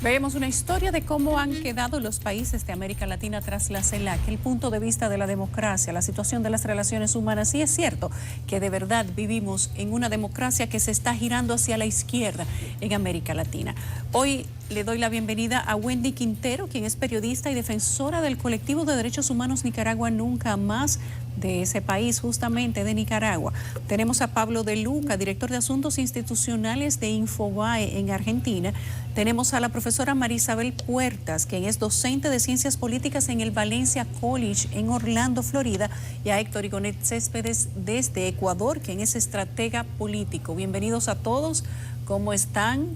Veremos una historia de cómo han quedado los países de América Latina tras la CELAC, el punto de vista de la democracia, la situación de las relaciones humanas. Y es cierto que de verdad vivimos en una democracia que se está girando hacia la izquierda en América Latina. Hoy le doy la bienvenida a Wendy Quintero, quien es periodista y defensora del colectivo de derechos humanos Nicaragua Nunca Más, de ese país, justamente de Nicaragua. Tenemos a Pablo De Luca, director de Asuntos Institucionales de Infobae en Argentina. Tenemos a la profesora Marisabel Puertas, quien es docente de Ciencias Políticas en el Valencia College en Orlando, Florida, y a Héctor Igonet Céspedes desde Ecuador, quien es estratega político. Bienvenidos a todos. ¿Cómo están?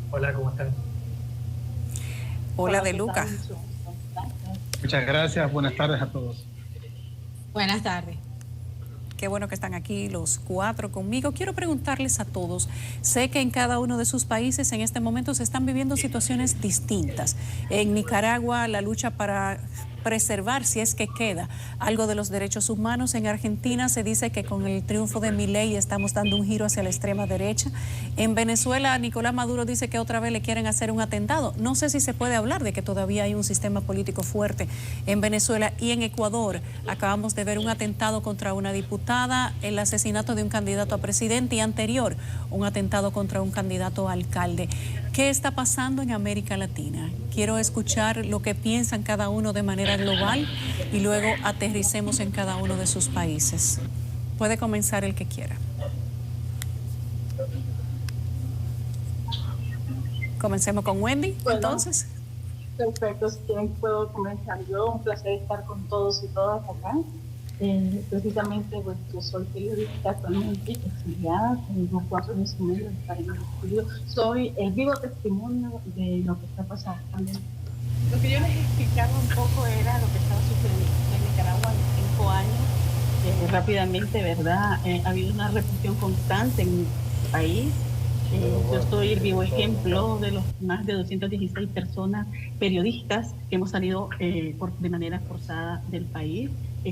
Hola, ¿cómo están? Hola, De Luca. Muchas gracias, buenas tardes a todos. Buenas tardes. Qué bueno que están aquí los cuatro conmigo. Quiero preguntarles a todos, sé que en cada uno de sus países en este momento se están viviendo situaciones distintas. En Nicaragua, la lucha para preservar, si es que queda, algo de los derechos humanos. En Argentina se dice que con el triunfo de Milei estamos dando un giro hacia la extrema derecha. En Venezuela, Nicolás Maduro dice que otra vez le quieren hacer un atentado. No sé si se puede hablar de que todavía hay un sistema político fuerte en Venezuela. Y en Ecuador acabamos de ver un atentado contra una diputada, el asesinato de un candidato a presidente y anterior un atentado contra un candidato a alcalde. ¿Qué está pasando en América Latina? Quiero escuchar lo que piensan cada uno de manera global y luego aterricemos en cada uno de sus países. Puede comenzar el que quiera. Comencemos con Wendy, bueno, entonces. Perfecto, si quieren puedo comenzar yo. Un placer estar con todos y todas acá. Precisamente, pues yo soy periodista actualmente, exiliada, tengo 4 años y medio de estar en el estudio. Soy el vivo testimonio de lo que está pasando. Lo que yo les explicaba un poco era lo que estaba sucediendo en Nicaragua en 5 años. Rápidamente, ¿verdad? Ha habido una represión constante en mi país. Yo soy el vivo ejemplo de los más de 216 personas periodistas que hemos salido de manera forzada del país.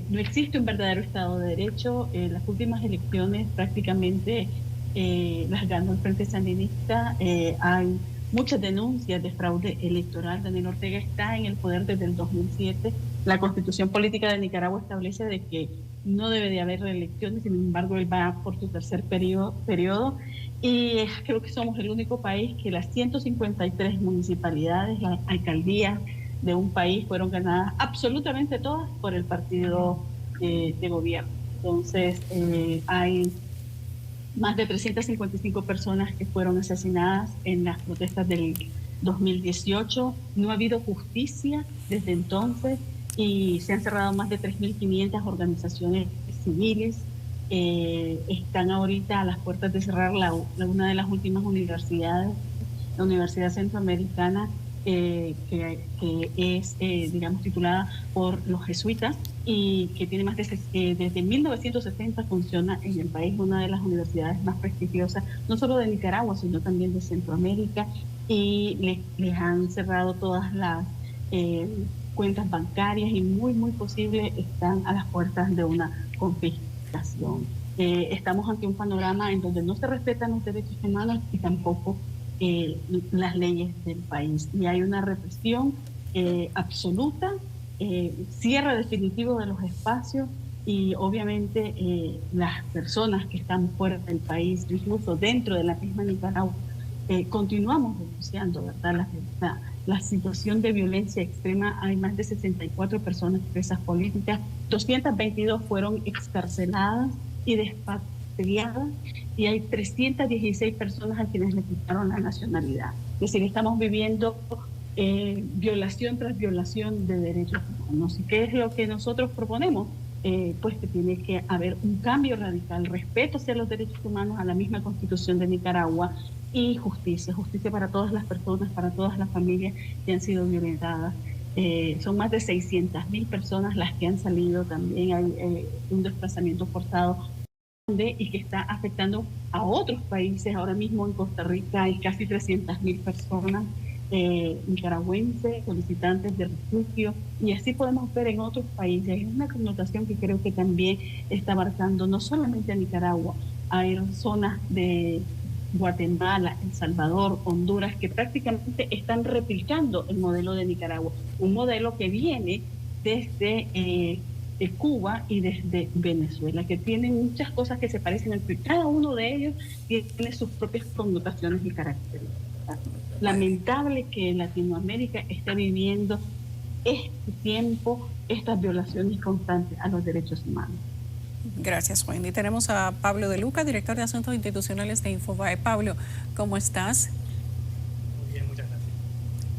No existe un verdadero Estado de Derecho. Las últimas elecciones prácticamente las ganó el Frente Sandinista. Hay muchas denuncias de fraude electoral. Daniel Ortega está en el poder desde el 2007. La Constitución Política de Nicaragua establece de que no debe de haber reelecciones, sin embargo él va por su tercer periodo. Y creo que somos el único país que las 153 municipalidades, las alcaldías de un país fueron ganadas absolutamente todas por el partido de gobierno. Entonces hay más de 355 personas que fueron asesinadas en las protestas del 2018. No ha habido justicia desde entonces y se han cerrado más de 3.500 organizaciones civiles. Están ahorita a las puertas de cerrar una de las últimas universidades, la Universidad Centroamericana, que es, digamos, titulada por los jesuitas y que tiene más desde 1960 funciona en el país, una de las universidades más prestigiosas, no solo de Nicaragua, sino también de Centroamérica, y les han cerrado todas las cuentas bancarias y muy posible están a las puertas de una confiscación. Estamos ante un panorama en donde no se respetan los derechos humanos y tampoco las leyes del país. Y hay una represión absoluta, cierre definitivo de los espacios y obviamente las personas que están fuera del país, incluso dentro de la misma Nicaragua, continuamos denunciando, ¿verdad? La situación de violencia extrema. Hay más de 64 personas presas políticas, 222 fueron excarceladas y despatriadas, y hay 316 personas a quienes le quitaron la nacionalidad. Es decir, estamos viviendo violación tras violación de derechos humanos. ¿Y qué es lo que nosotros proponemos? Pues que tiene que haber un cambio radical, respeto hacia los derechos humanos, a la misma Constitución de Nicaragua, y justicia para todas las personas, para todas las familias que han sido violentadas. Son más de 600.000 personas las que han salido. También hay un desplazamiento forzado y que está afectando a otros países. Ahora mismo en Costa Rica hay casi 300.000 personas nicaragüenses, solicitantes de refugio, y así podemos ver en otros países. Hay una connotación que creo que también está marcando no solamente a Nicaragua. Hay zonas de Guatemala, El Salvador, Honduras, que prácticamente están replicando el modelo de Nicaragua, un modelo que viene desde de Cuba y desde Venezuela, que tienen muchas cosas que se parecen, pero cada uno de ellos tiene sus propias connotaciones y características. Lamentable que Latinoamérica esté viviendo este tiempo, estas violaciones constantes a los derechos humanos. Gracias, Wendy. Tenemos a Pablo De Luca, director de Asuntos Institucionales de Infobae. Pablo, ¿cómo estás? Muy bien, muchas gracias.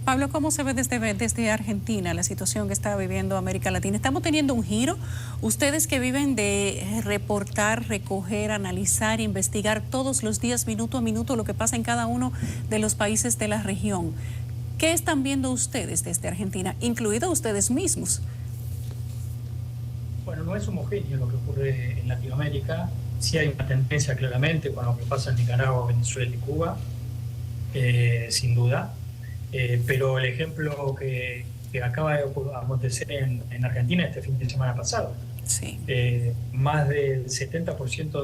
Pablo, ¿cómo se ve desde Argentina la situación que está viviendo América Latina? ¿Estamos teniendo un giro? Ustedes que viven de reportar, recoger, analizar, investigar todos los días, minuto a minuto, lo que pasa en cada uno de los países de la región. ¿Qué están viendo ustedes desde Argentina, incluidos ustedes mismos? Bueno, no es homogéneo lo que ocurre en Latinoamérica. Sí hay una tendencia claramente con lo que pasa en Nicaragua, Venezuela y Cuba, sin duda. Pero el ejemplo que acaba de acontecer en Argentina este fin de semana pasado, sí. Más del 70%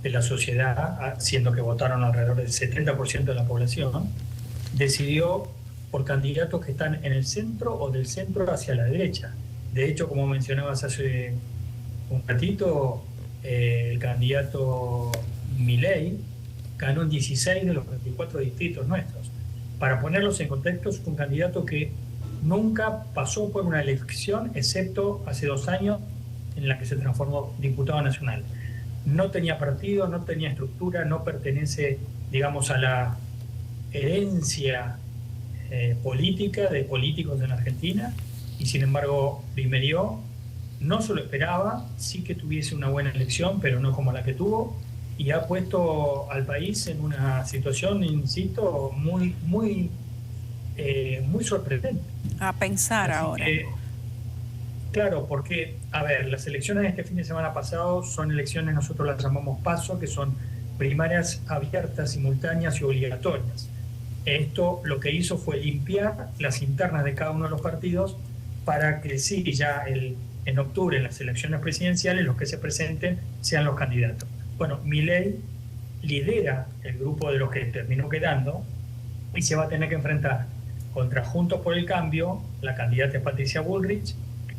de la sociedad, siendo que votaron alrededor del 70% de la población, decidió por candidatos que están en el centro o del centro hacia la derecha. De hecho, como mencionabas hace un ratito, el candidato Milei ganó en 16 de los 24 distritos nuestros. Para ponerlos en contexto, es un candidato que nunca pasó por una elección, excepto hace 2 años, en la que se transformó diputado nacional. No tenía partido, no tenía estructura, no pertenece, digamos, a la herencia política de políticos en Argentina, y sin embargo primerió, no se lo esperaba, sí que tuviese una buena elección, pero no como la que tuvo, y ha puesto al país en una situación, insisto, muy sorprendente. A pensar así ahora. Claro, porque, a ver, las elecciones de este fin de semana pasado son elecciones, nosotros las llamamos PASO, que son primarias abiertas, simultáneas y obligatorias. Esto lo que hizo fue limpiar las internas de cada uno de los partidos para que sí, ya en octubre en las elecciones presidenciales los que se presenten sean los candidatos. Bueno, Milei lidera el grupo de los que terminó quedando y se va a tener que enfrentar contra Juntos por el Cambio, la candidata es Patricia Bullrich,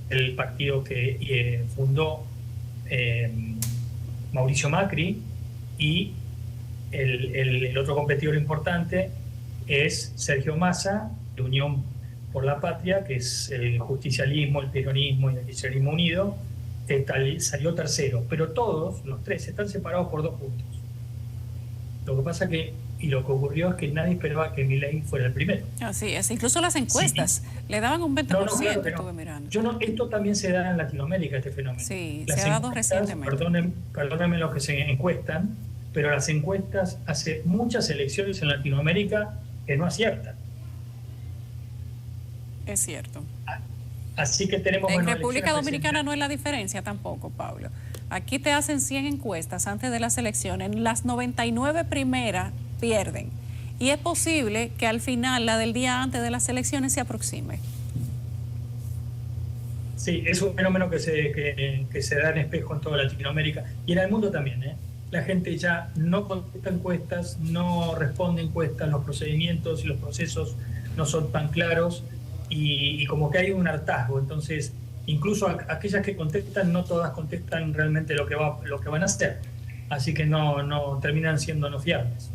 el partido que fundó Mauricio Macri, y el otro competidor importante es Sergio Massa, de Unión por la Patria, que es el justicialismo, el peronismo y el kirchnerismo unido, que salió tercero. Pero todos, los tres, están separados por 2 puntos. Lo que pasa lo que ocurrió es que nadie esperaba que Milei fuera el primero. Así es, incluso las encuestas le daban un 20%, claro, estuve mirando. Esto también se da en Latinoamérica, este fenómeno. Sí, se ha dado recientemente. Perdónenme los que se encuestan, pero las encuestas hace muchas elecciones en Latinoamérica que no aciertan. Es cierto. Así que tenemos... En República Dominicana no es la diferencia tampoco, Pablo. Aquí te hacen 100 encuestas antes de las elecciones. Las 99 primeras pierden. Y es posible que al final, la del día antes de las elecciones, se aproxime. Sí, es un fenómeno que se da en espejo en toda Latinoamérica y en el mundo también, ¿eh? La gente ya no contesta encuestas, no responde encuestas, los procedimientos y los procesos no son tan claros y como que hay un hartazgo. Entonces, incluso aquellas que contestan, no todas contestan realmente lo que van a hacer. Así que no terminan siendo no fiables.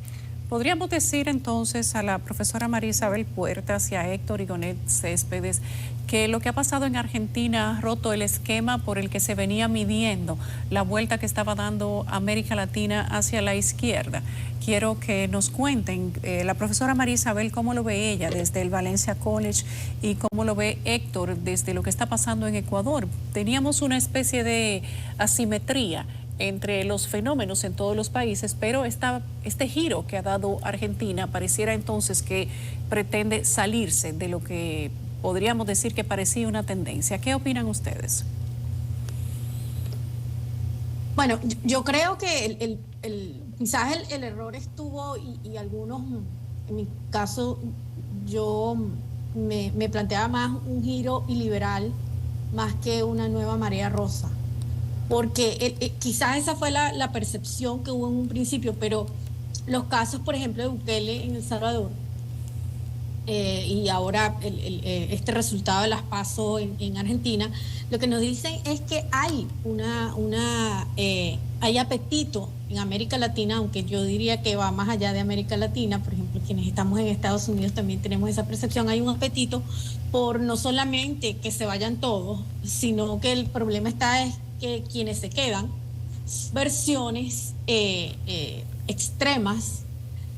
¿Podríamos decir entonces a la profesora María Isabel Puertas y a Héctor Igonet Céspedes que lo que ha pasado en Argentina ha roto el esquema por el que se venía midiendo la vuelta que estaba dando América Latina hacia la izquierda? Quiero que nos cuenten, la profesora María Isabel, cómo lo ve ella desde el Valencia College y cómo lo ve Héctor desde lo que está pasando en Ecuador. Teníamos una especie de asimetría entre los fenómenos en todos los países, pero este giro que ha dado Argentina pareciera entonces que pretende salirse de lo que podríamos decir que parecía una tendencia. ¿Qué opinan ustedes? Bueno, yo creo que quizás el error estuvo y algunos, en mi caso, yo me planteaba más un giro iliberal más que una nueva marea rosa. Porque quizás esa fue la percepción que hubo en un principio, pero los casos, por ejemplo, de Bukele en El Salvador, y ahora este resultado de las PASO en Argentina, lo que nos dicen es que hay hay apetito en América Latina, aunque yo diría que va más allá de América Latina. Por ejemplo, quienes estamos en Estados Unidos también tenemos esa percepción. Hay un apetito por no solamente que se vayan todos, sino que el problema está es que quienes se quedan, versiones extremas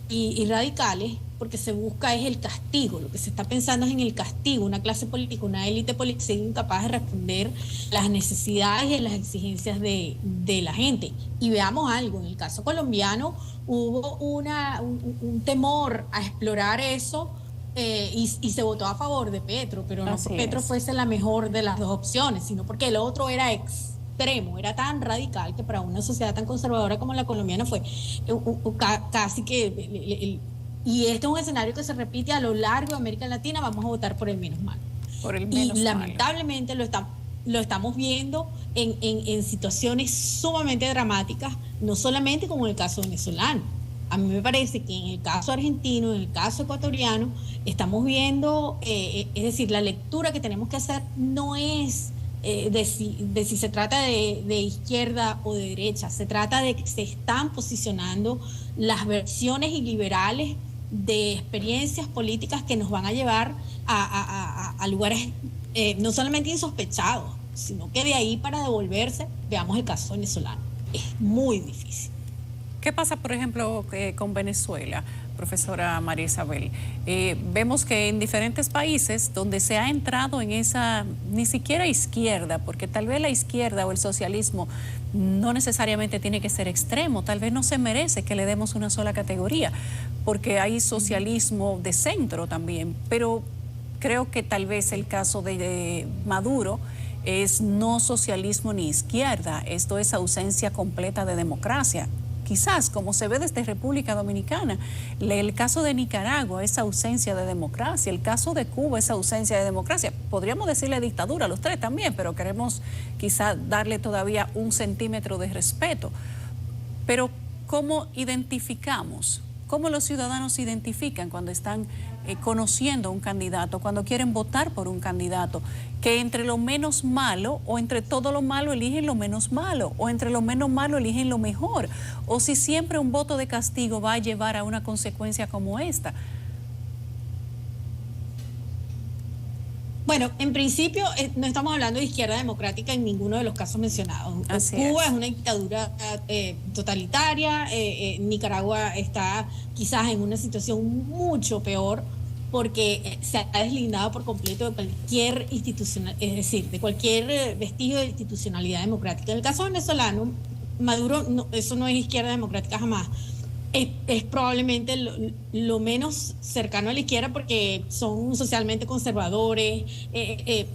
y radicales, porque se busca es el castigo. Lo que se está pensando es en el castigo. Una clase política, una élite política incapaz de responder las necesidades y las exigencias de la gente. Y veamos algo, en el caso colombiano hubo un temor a explorar eso, y se votó a favor de Petro, pero no porque Petro fuese la mejor de las dos opciones, sino porque el otro era extremo, era tan radical que para una sociedad tan conservadora como la colombiana fue casi que... Y este es un escenario que se repite a lo largo de América Latina. Vamos a votar por el menos malo. Por el menos y lamentablemente lo estamos viendo en situaciones sumamente dramáticas, no solamente como en el caso venezolano. A mí me parece que en el caso argentino, en el caso ecuatoriano, estamos viendo, es decir, la lectura que tenemos que hacer no es de si se trata de izquierda o de derecha. Se trata de que se están posicionando las versiones iliberales de experiencias políticas que nos van a llevar a lugares no solamente insospechados, sino que de ahí para devolverse. Veamos el caso venezolano. Es muy difícil. ¿Qué pasa, por ejemplo, con Venezuela, profesora María Isabel? Vemos que en diferentes países donde se ha entrado en esa, ni siquiera izquierda, porque tal vez la izquierda o el socialismo no necesariamente tiene que ser extremo, tal vez no se merece que le demos una sola categoría, porque hay socialismo de centro también, pero creo que tal vez el caso de Maduro es no socialismo ni izquierda, esto es ausencia completa de democracia. Quizás, como se ve desde República Dominicana, el caso de Nicaragua es ausencia de democracia, el caso de Cuba es ausencia de democracia. Podríamos decirle dictadura a los tres también, pero queremos quizás darle todavía un centímetro de respeto. Pero, ¿cómo identificamos? ¿Cómo los ciudadanos identifican cuando están conociendo a un candidato, cuando quieren votar por un candidato, que entre lo menos malo o entre todo lo malo eligen lo menos malo, o entre lo menos malo eligen lo mejor, o si siempre un voto de castigo va a llevar a una consecuencia como esta? Bueno, en principio no estamos hablando de izquierda democrática en ninguno de los casos mencionados. Cuba es una dictadura totalitaria, Nicaragua está quizás en una situación mucho peor porque se ha deslindado por completo de cualquier institucional, es decir, de cualquier vestigio de institucionalidad democrática. En el caso venezolano, Maduro, eso no es izquierda democrática jamás. Es probablemente lo menos cercano a la izquierda porque son socialmente conservadores.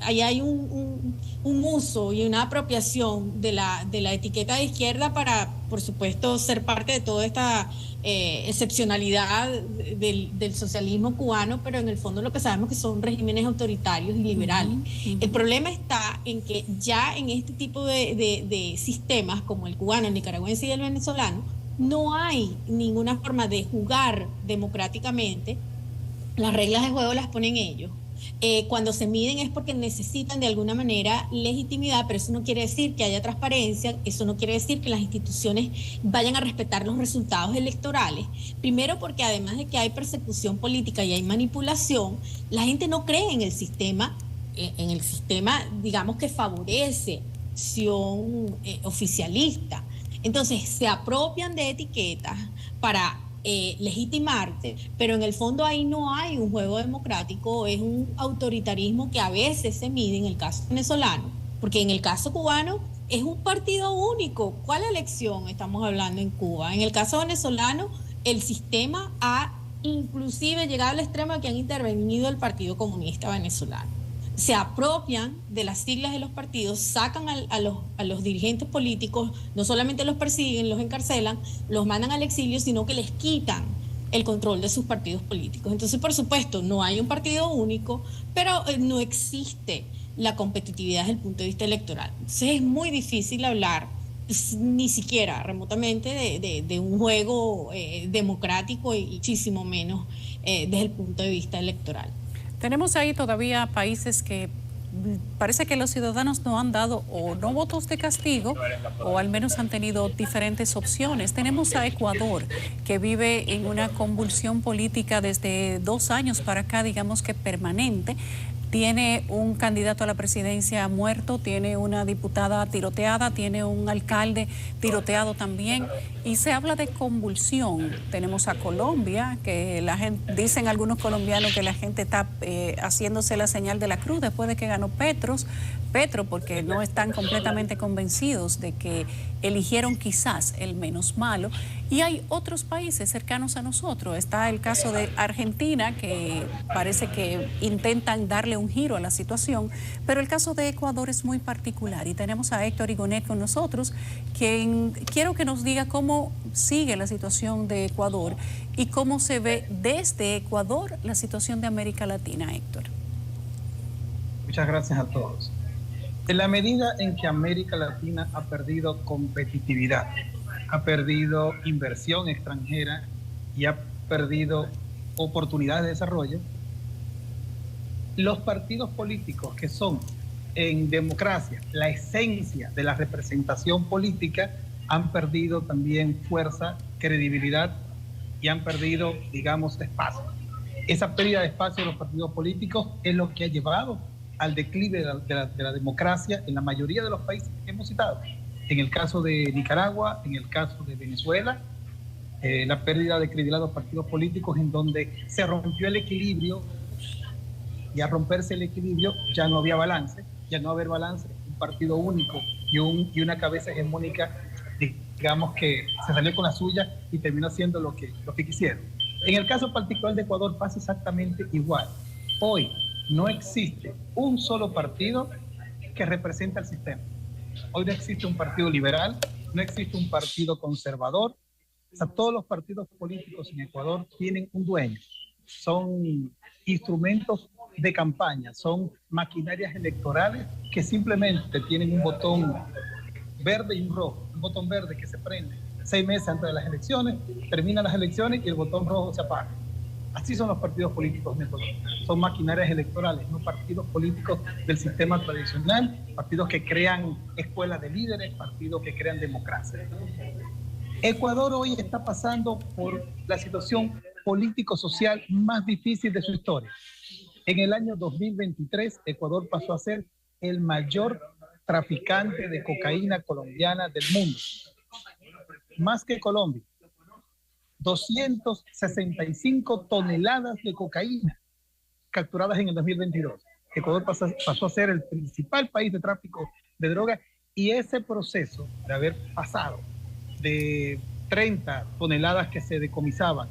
Ahí hay un uso y una apropiación de la etiqueta de izquierda para, por supuesto, ser parte de toda esta excepcionalidad del socialismo cubano, pero en el fondo lo que sabemos que son regímenes autoritarios y liberales. El problema está en que ya en este tipo de sistemas como el cubano, el nicaragüense y el venezolano, no hay ninguna forma de jugar democráticamente. Las reglas de juego las ponen ellos. Cuando se miden es porque necesitan de alguna manera legitimidad, pero eso no quiere decir que haya transparencia, eso no quiere decir que las instituciones vayan a respetar los resultados electorales. Primero porque además de que hay persecución política y hay manipulación, la gente no cree en el sistema, digamos, que favorece acción oficialista. Entonces se apropian de etiquetas para legitimarte, pero en el fondo ahí no hay un juego democrático, es un autoritarismo que a veces se mide en el caso venezolano, porque en el caso cubano es un partido único. ¿Cuál elección estamos hablando en Cuba? En el caso venezolano, el sistema ha inclusive llegado al extremo de que han intervenido el Partido Comunista Venezolano. Se apropian de las siglas de los partidos, sacan a los dirigentes políticos, no solamente los persiguen, los encarcelan, los mandan al exilio, sino que les quitan el control de sus partidos políticos. Entonces, por supuesto, no hay un partido único, pero no existe la competitividad desde el punto de vista electoral. Entonces, es muy difícil hablar ni siquiera remotamente de un juego democrático y muchísimo menos desde el punto de vista electoral. Tenemos ahí todavía países que parece que los ciudadanos no han dado o no votos de castigo o al menos han tenido diferentes opciones. Tenemos a Ecuador, que vive en una convulsión política desde 2 años para acá, digamos que permanente. Tiene un candidato a la presidencia muerto, tiene una diputada tiroteada, tiene un alcalde tiroteado también, y se habla de convulsión. Tenemos a Colombia, que la gente, dicen algunos colombianos que la gente está haciéndose la señal de la cruz después de que ganó Petro, porque no están completamente convencidos de que eligieron quizás el menos malo. Y hay otros países cercanos a nosotros. Está el caso de Argentina, que parece que intentan darle un giro a la situación, pero el caso de Ecuador es muy particular. Y tenemos a Héctor Igonet con nosotros, quien quiero que nos diga cómo sigue la situación de Ecuador y cómo se ve desde Ecuador la situación de América Latina, Héctor. Muchas gracias a todos. En la medida en que América Latina ha perdido competitividad, ha perdido inversión extranjera y ha perdido oportunidades de desarrollo, los partidos políticos, que son en democracia la esencia de la representación política, han perdido también fuerza, credibilidad y han perdido, digamos, espacio. Esa pérdida de espacio de los partidos políticos es lo que ha llevado al declive de la democracia en la mayoría de los países que hemos citado. En el caso de Nicaragua, en el caso de Venezuela, la pérdida de credibilidad de los partidos políticos, en donde se rompió el equilibrio, y al romperse el equilibrio ya no había balance, ya no haber balance, un partido único y una cabeza hegemónica, digamos que se salió con la suya y terminó haciendo lo que quisieron. En el caso particular de Ecuador pasa exactamente igual. Hoy no existe un solo partido que represente al sistema. Hoy no existe un partido liberal, no existe un partido conservador. O sea, todos los partidos políticos en Ecuador tienen un dueño. Son instrumentos de campaña, son maquinarias electorales que simplemente tienen un botón verde y un rojo. Un botón verde que se prende 6 meses antes de las elecciones, terminan las elecciones y el botón rojo se apaga. Así son los partidos políticos en Ecuador. Son maquinarias electorales, no partidos políticos del sistema tradicional, partidos que crean escuelas de líderes, partidos que crean democracia. Ecuador hoy está pasando por la situación político-social más difícil de su historia. En el año 2023, Ecuador pasó a ser el mayor traficante de cocaína colombiana del mundo. Más que Colombia. 265 toneladas de cocaína capturadas en el 2022. Ecuador pasó a ser el principal país de tráfico de drogas, y ese proceso de haber pasado de 30 toneladas que se decomisaban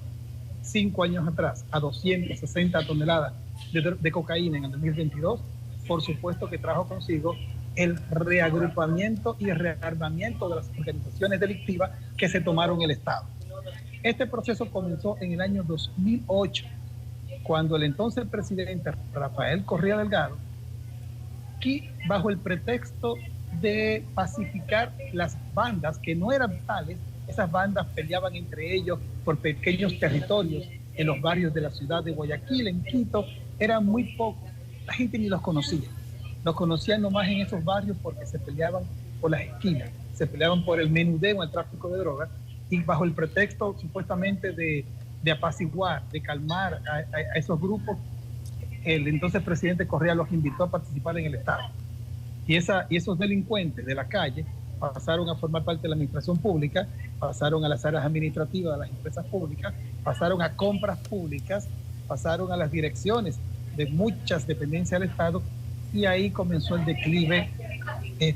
5 años atrás a 260 toneladas de cocaína en el 2022, por supuesto que trajo consigo el reagrupamiento y el rearmamiento de las organizaciones delictivas que se tomaron en el Estado. Este proceso comenzó en el año 2008, cuando el entonces presidente Rafael Correa Delgado, aquí bajo el pretexto de pacificar las bandas que no eran tales, esas bandas peleaban entre ellos por pequeños territorios en los barrios de la ciudad de Guayaquil, en Quito, eran muy pocos, la gente ni los conocía nomás en esos barrios porque se peleaban por las esquinas, se peleaban por el menudeo, el tráfico de drogas, y bajo el pretexto supuestamente de apaciguar, de calmar a esos grupos, el entonces presidente Correa los invitó a participar en el Estado. Y esos delincuentes de la calle pasaron a formar parte de la administración pública, pasaron a las áreas administrativas de las empresas públicas, pasaron a compras públicas, pasaron a las direcciones de muchas dependencias del Estado, y ahí comenzó el declive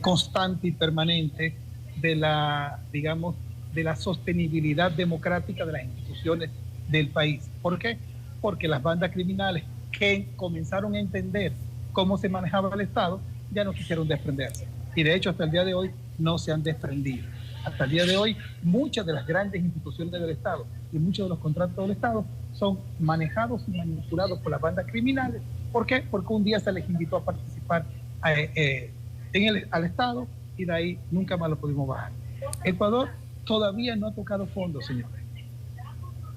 constante y permanente de la, digamos, de la sostenibilidad democrática de las instituciones del país. ¿Por qué? Porque las bandas criminales que comenzaron a entender cómo se manejaba el Estado ya no quisieron desprenderse. Y de hecho hasta el día de hoy no se han desprendido. Hasta el día de hoy muchas de las grandes instituciones del Estado y muchos de los contratos del Estado son manejados y manipulados por las bandas criminales. ¿Por qué? Porque un día se les invitó a participar al Estado y de ahí nunca más lo pudimos bajar. Ecuador todavía no ha tocado fondo, señores.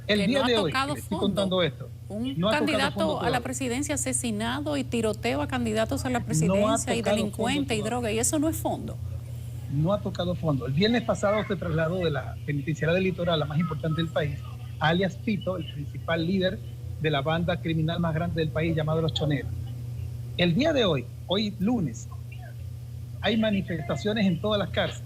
El Que día no ha de hoy, tocado que estoy fondo. contando esto, Un no ha tocado candidato fondo a la todavía. presidencia asesinado y tiroteo a candidatos a la No ha presidencia y tocado delincuente y fondo droga, y eso no es fondo. No ha tocado fondo. El viernes pasado se trasladó de la penitenciaria del Litoral, la más importante del país, alias Fito, el principal líder de la banda criminal más grande del país, llamado Los Choneros. El día de hoy lunes, hay manifestaciones en todas las cárceles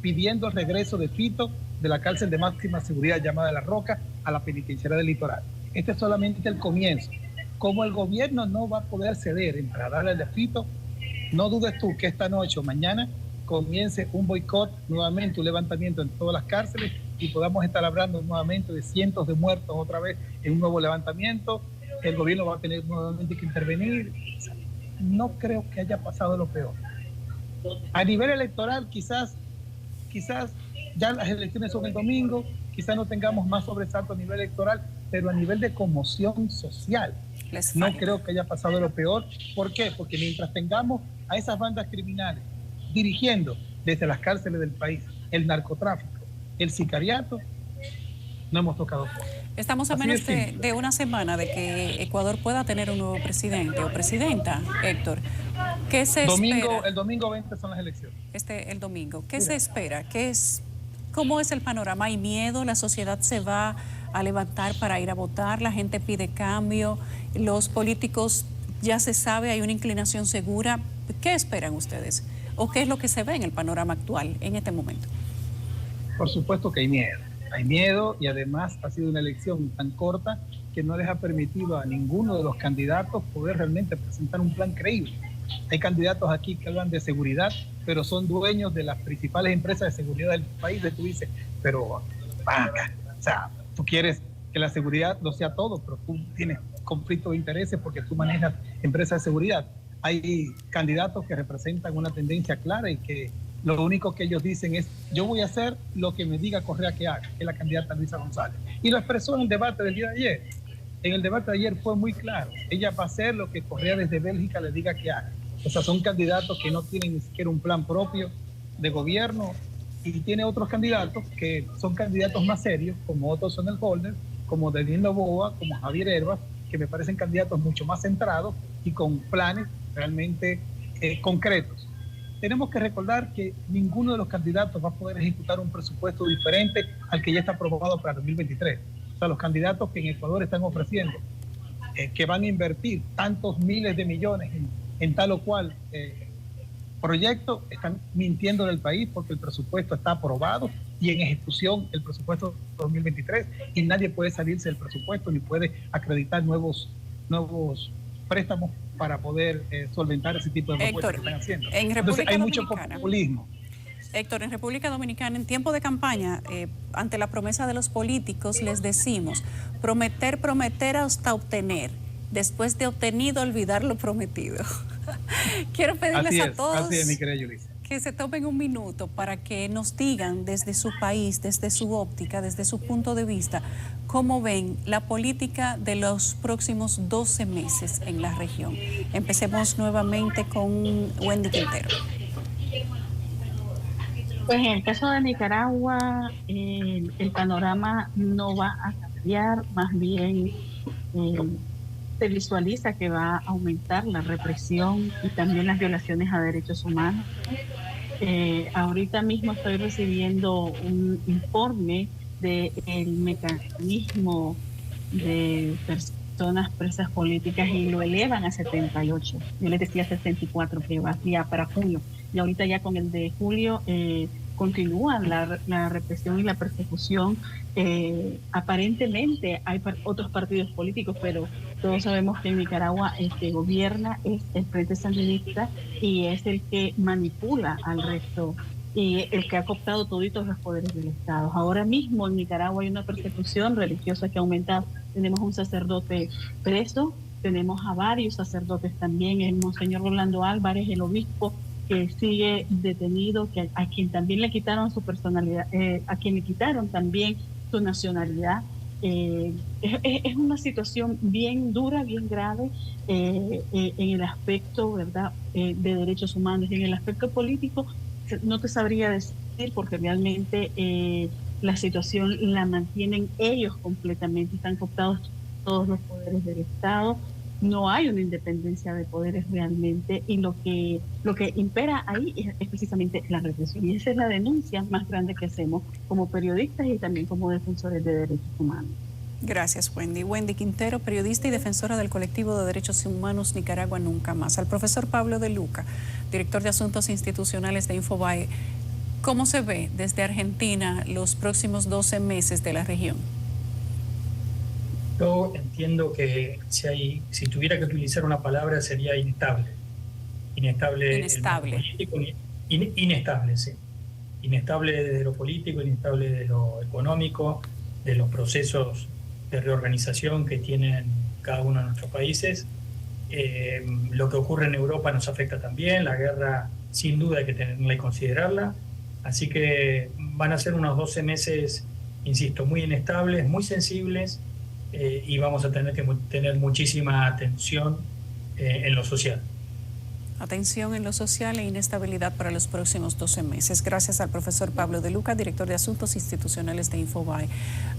pidiendo el regreso de Fito de la cárcel de máxima seguridad llamada La Roca a la penitenciaria del Litoral. Este es solamente el comienzo. Como el gobierno no va a poder ceder en trasladarle a Fito, no dudes tú que esta noche o mañana comience un boicot nuevamente, un levantamiento en todas las cárceles y podamos estar hablando nuevamente de cientos de muertos otra vez en un nuevo levantamiento. El gobierno va a tener nuevamente que intervenir. No creo que haya pasado lo peor. A nivel electoral, quizás ya las elecciones son el domingo, quizás no tengamos más sobresalto a nivel electoral, pero a nivel de conmoción social, no creo que haya pasado lo peor. ¿Por qué? Porque mientras tengamos a esas bandas criminales dirigiendo desde las cárceles del país el narcotráfico, el sicariato, no hemos tocado fondo. Estamos a menos de una semana de que Ecuador pueda tener un nuevo presidente o presidenta, Héctor. ¿Qué se espera? El domingo 20 son las elecciones. El domingo. ¿Qué se espera? ¿Cómo es el panorama? ¿Hay miedo? ¿La sociedad se va a levantar para ir a votar? ¿La gente pide cambio? ¿Los políticos ya se sabe, hay una inclinación segura? ¿Qué esperan ustedes? ¿O qué es lo que se ve en el panorama actual en este momento? Por supuesto que hay miedo. Hay miedo y además ha sido una elección tan corta que no les ha permitido a ninguno de los candidatos poder realmente presentar un plan creíble. Hay candidatos aquí que hablan de seguridad, pero son dueños de las principales empresas de seguridad del país. Y tú dices, pero, o sea, tú quieres que la seguridad lo sea todo, pero tú tienes conflicto de intereses porque tú manejas empresas de seguridad. Hay candidatos que representan una tendencia clara y que lo único que ellos dicen es, yo voy a hacer lo que me diga Correa que haga, que es la candidata Luisa González. Y lo expresó en el debate del día de ayer. En el debate de ayer fue muy claro. Ella va a hacer lo que Correa desde Bélgica le diga que haga. O sea, son candidatos que no tienen ni siquiera un plan propio de gobierno, y tiene otros candidatos que son candidatos más serios, como Otto Sonnenholder, como Denis Noboa, como Javier Herbas, que me parecen candidatos mucho más centrados y con planes realmente concretos. Tenemos que recordar que ninguno de los candidatos va a poder ejecutar un presupuesto diferente al que ya está aprobado para 2023. O sea, los candidatos que en Ecuador están ofreciendo que van a invertir tantos miles de millones en tal o cual proyecto, están mintiendo del país porque el presupuesto está aprobado y en ejecución el presupuesto 2023 y nadie puede salirse del presupuesto ni puede acreditar nuevos préstamos para poder solventar ese tipo de propuestas que están haciendo. Entonces hay mucho populismo. Héctor, en República Dominicana, en tiempo de campaña, ante la promesa de los políticos, les decimos, prometer hasta obtener. Después de obtenido, olvidar lo prometido. Quiero pedirles a todos mi querida Yulisa, que se tomen un minuto para que nos digan desde su país, desde su óptica, desde su punto de vista, cómo ven la política de los próximos 12 meses en la región. Empecemos nuevamente con Wendy Quintero. Pues en el caso de Nicaragua, el panorama no va a cambiar, más bien se visualiza que va a aumentar la represión y también las violaciones a derechos humanos. Ahorita mismo estoy recibiendo un informe del mecanismo de personas presas políticas y lo elevan a 78. Yo les decía 64 que va ya para junio. Y ahorita ya con el de julio continúa la represión y la persecución. Aparentemente hay otros partidos políticos, pero todos sabemos que en Nicaragua el que gobierna es el Frente Sandinista y es el que manipula al resto y el que ha cooptado toditos los poderes del Estado. Ahora mismo en Nicaragua hay una persecución religiosa que ha aumentado. Tenemos un sacerdote preso, tenemos a varios sacerdotes también, el Monseñor Rolando Álvarez, el obispo, que sigue detenido, a quien también le quitaron su personalidad, a quien le quitaron también su nacionalidad. Es una situación bien dura, bien grave en el aspecto, ¿verdad?, de derechos humanos. Y en el aspecto político no te sabría porque realmente la situación la mantienen ellos completamente, están cooptados todos los poderes del Estado, no hay una independencia de poderes realmente, y lo que impera ahí es precisamente la represión, y esa es la denuncia más grande que hacemos como periodistas y también como defensores de derechos humanos. Gracias, Wendy. Wendy Quintero, periodista y defensora del colectivo de derechos humanos Nicaragua Nunca Más. Al profesor Pablo De Luca, director de Asuntos Institucionales de Infobae, ¿cómo se ve desde Argentina los próximos 12 meses de la región? Yo entiendo que si tuviera que utilizar una palabra sería inestable. Inestable. Inestable, sí. Inestable desde lo político, inestable de lo económico, de los procesos de reorganización que tienen cada uno de nuestros países. Lo que ocurre en Europa nos afecta también, la guerra sin duda hay que tenerla y considerarla, así que van a ser unos 12 meses, insisto, muy inestables, muy sensibles, y vamos a tener que tener muchísima atención en lo social. Atención en lo social e inestabilidad para los próximos 12 meses. Gracias al profesor Pablo De Luca, director de Asuntos Institucionales de Infobae.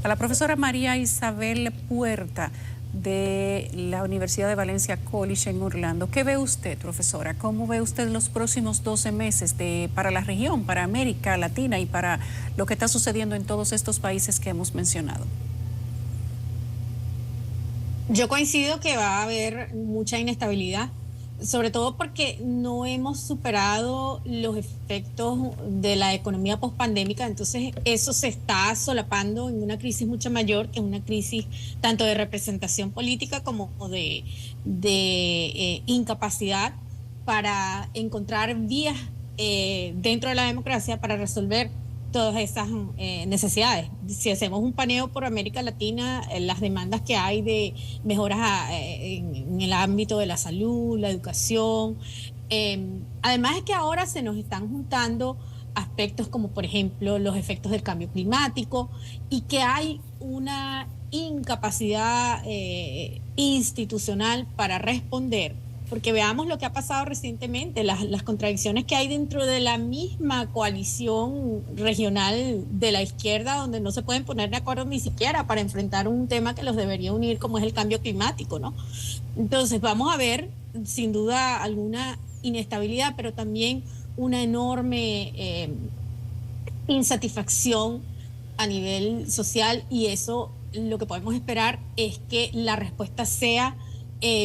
A la profesora María Isabel Puerta, de la Universidad de Valencia College en Orlando. ¿Qué ve usted, profesora? ¿Cómo ve usted los próximos 12 meses para la región, para América Latina y para lo que está sucediendo en todos estos países que hemos mencionado? Yo coincido que va a haber mucha inestabilidad, sobre todo porque no hemos superado los efectos de la economía pospandémica, entonces eso se está solapando en una crisis mucho mayor, que es una crisis tanto de representación política como de incapacidad para encontrar vías dentro de la democracia para resolver todas esas necesidades. Si hacemos un paneo por América Latina, las demandas que hay de mejoras en el ámbito de la salud, la educación, además es que ahora se nos están juntando aspectos como por ejemplo los efectos del cambio climático, y que hay una incapacidad institucional para responder. Porque veamos lo que ha pasado recientemente, las contradicciones que hay dentro de la misma coalición regional de la izquierda, donde no se pueden poner de acuerdo ni siquiera para enfrentar un tema que los debería unir, como es el cambio climático, ¿no? Entonces vamos a ver, sin duda alguna, inestabilidad, pero también una enorme insatisfacción a nivel social, y eso lo que podemos esperar es que la respuesta sea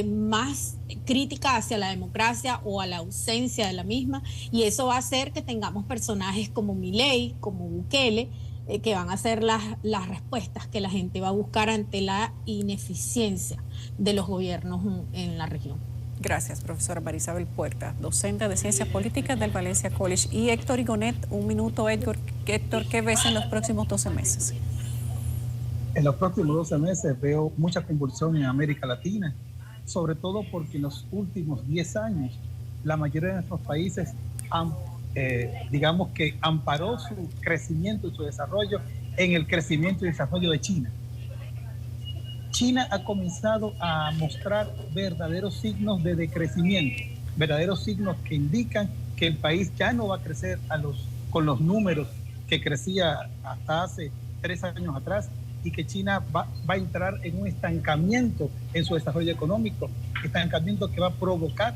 más crítica hacia la democracia o a la ausencia de la misma, y eso va a hacer que tengamos personajes como Milei, como Bukele, que van a ser las respuestas que la gente va a buscar ante la ineficiencia de los gobiernos en la región. Gracias, profesora María Isabel Puerta, docente de Ciencias Políticas del Valencia College. Y Héctor Igonet, un minuto, Héctor, ¿qué ves en los próximos 12 meses? En los próximos 12 meses veo mucha convulsión en América Latina, sobre todo porque en los últimos 10 años la mayoría de nuestros países han, digamos que amparó su crecimiento y su desarrollo en el crecimiento y desarrollo de China. China ha comenzado a mostrar verdaderos signos de decrecimiento, verdaderos signos que indican que el país ya no va a crecer con los números que crecía hasta hace 3 años atrás, y que China va a entrar en un estancamiento en su desarrollo económico, estancamiento que va a provocar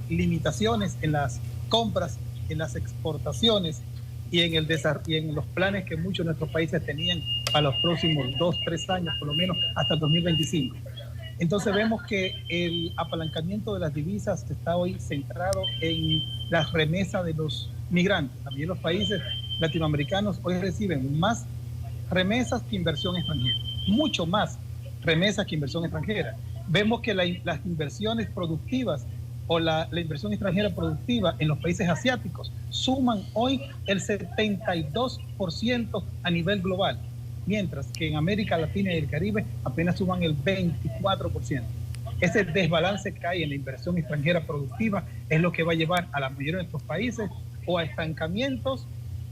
limitaciones en las compras, en las exportaciones y en los planes que muchos de nuestros países tenían para los próximos 2-3 años, por lo menos hasta el 2025. Entonces vemos que el apalancamiento de las divisas está hoy centrado en las remesas de los migrantes. La mayoría de los países latinoamericanos hoy reciben más remesas que inversión extranjera, mucho más remesas que inversión extranjera. Vemos que las inversiones productivas o la inversión extranjera productiva en los países asiáticos suman hoy el 72% a nivel global, mientras que en América Latina y el Caribe apenas suman el 24%. Ese desbalance que hay en la inversión extranjera productiva es lo que va a llevar a la mayoría de nuestros países o a estancamientos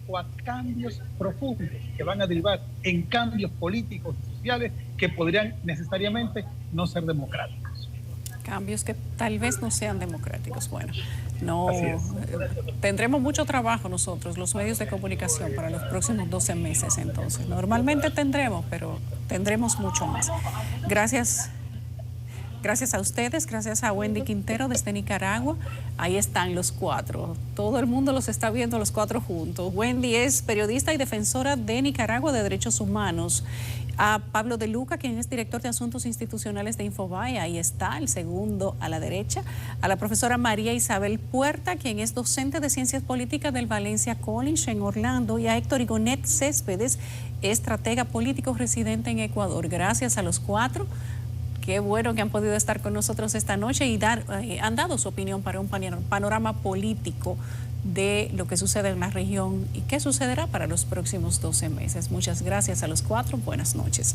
o a cambios profundos que van a derivar en cambios políticos y sociales que podrían necesariamente no ser democráticos. Cambios que tal vez no sean democráticos. Bueno, no Así es. tendremos mucho trabajo nosotros, los medios de comunicación, para los próximos 12 meses. Entonces, normalmente tendremos, pero tendremos mucho más. Gracias. Gracias a ustedes, gracias a Wendy Quintero desde Nicaragua. Ahí están los cuatro. Todo el mundo los está viendo los cuatro juntos. Wendy es periodista y defensora de Nicaragua de Derechos Humanos. A Pablo De Luca, quien es director de Asuntos Institucionales de Infobae, ahí está, el segundo a la derecha. A la profesora María Isabel Puerta, quien es docente de Ciencias Políticas del Valencia College en Orlando. Y a Héctor Igonet Céspedes, estratega político residente en Ecuador. Gracias a los cuatro. Qué bueno que han podido estar con nosotros esta noche y han dado su opinión para un panorama político de lo que sucede en la región y qué sucederá para los próximos 12 meses. Muchas gracias a los cuatro. Buenas noches.